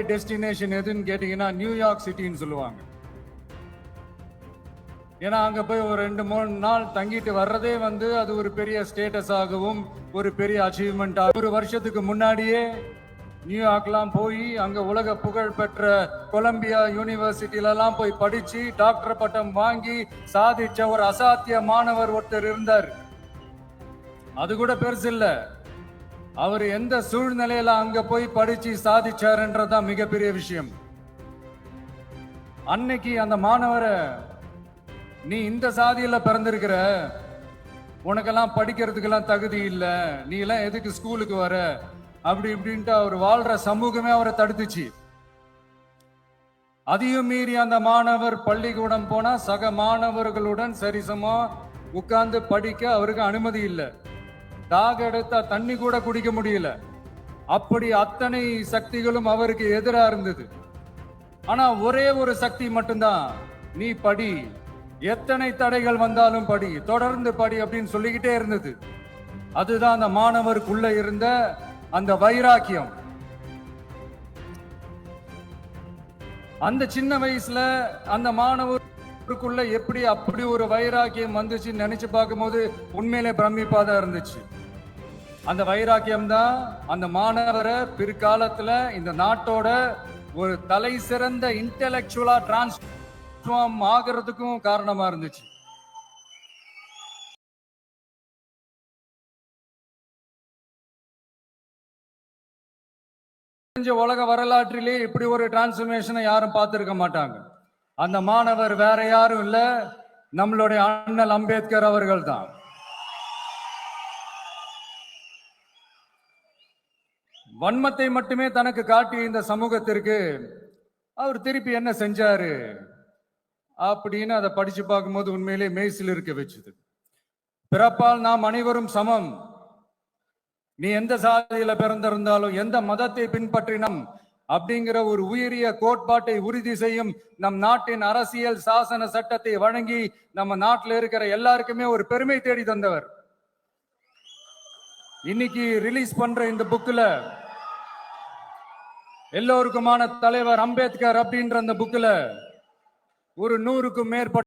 Destination எதுன்னு கேட்டீங்கன்னா New York சிட்டின்னு சொல்லுவாங்க. ஏன்னா அங்க போய் ஒரு 2-3 நாள் தங்கிட்டு வர்றதே அது ஒரு பெரிய ஸ்டேட்டஸ் ஆகவும் ஒரு பெரிய அச்சீவ்மெண்ட் ஆகும். ஒரு வருஷத்துக்கு முன்னாடியே நியூயார்க்லாம் போய் அங்க உலக புகழ் பெற்ற கொலம்பியா யூனிவர்சிட்டிலலாம் போய் படிச்சு டாக்டர் பட்டம் வாங்கி சாதிச்ச ஒரு அசாத்திய மாணவர் ஒருத்தர் இருந்தார். அது கூட பெருசு இல்ல, அவர் எந்த சூழ்நிலையில அங்க போய் படிச்சு சாதிச்சாருன்றதான் மிகப்பெரிய விஷயம். அன்னைக்கு அந்த மாணவரை, நீ இந்த சாதியில பிறந்திருக்கிற, உனக்கெல்லாம் படிக்கிறதுக்கெல்லாம் தகுதி இல்லை, நீ எல்லாம் எதுக்கு ஸ்கூலுக்கு வர, அப்படி இப்படின்ட்டு அவர் வாழ்ற சமூகமே அவரை தடுத்துச்சு. அதையும் மீறி அந்த மாணவர் பள்ளிக்கூடம் போனா சக மாணவர்களுடன் சரிசமா உட்கார்ந்து படிக்க அவருக்கு அனுமதி இல்லை. தாக எடுத்தா தண்ணி கூட குடிக்க முடியல. அப்படி அத்தனை சக்திகளும் அவருக்கு எதிராக இருந்தது. ஆனா ஒரே ஒரு சக்தி மட்டும்தான், நீ படி, எத்தனை தடைகள் வந்தாலும் படி, தொடர்ந்து படி அப்படின்னு சொல்லிக்கிட்டே இருந்தது. அதுதான் அந்த மாணவருக்குள்ள இருந்த அந்த வைராக்கியம். அந்த சின்ன வயசுல அந்த மாணவருக்குள்ள எப்படி அப்படி ஒரு வைராக்கியம் வந்துச்சு நினைச்சு பார்க்கும்போது உண்மையிலே பிரமிப்பாதான் இருந்துச்சு. அந்த வைராக்கியம் தான் அந்த மாணவரை பிற்காலத்துல இந்த நாட்டோட ஒரு தலை சிறந்த இன்டெலெக்சுவலா டிரான்ஸ்ஃபார்ம் ஆகிறதுக்கும் காரணமா இருந்துச்சு. உலக வரலாற்றிலே இப்படி ஒரு டிரான்ஸ்ஃபர்மேஷனை யாரும் பார்த்திருக்க மாட்டாங்க. அந்த மாணவர் வேற யாரும் இல்ல, நம்மளுடைய அண்ணல் அம்பேத்கர் அவர்கள் தான். வன்மத்தை மட்டுமே தனக்கு காட்டிய இந்த சமூகத்திற்கு அவர் திருப்பி என்ன செஞ்சாரு அப்படின்னு அதை படிச்சு பார்க்கும்போது உண்மையிலே மெய்சில் இருக்க வச்சுது. பிறப்பால் நாம் அனைவரும் சமம், நீ எந்த சாதியில பிறந்திருந்தாலும் எந்த மதத்தை பின்பற்றினம் அப்படிங்கிற ஒரு உயரிய கோட்பாட்டை உறுதி செய்யும் நம் நாட்டின் அரசியல் சாசன சட்டத்தை வழங்கி நம்ம நாட்டில் இருக்கிற எல்லாருக்குமே ஒரு பெருமை தேடி தந்தவர். இன்னைக்கு ரிலீஸ் பண்ற இந்த புக்ல எல்லோருக்குமான தலைவர் அம்பேத்கர் அப்படின்ற அந்த புக்ல ஒரு 100க்கும் மேற்பட்ட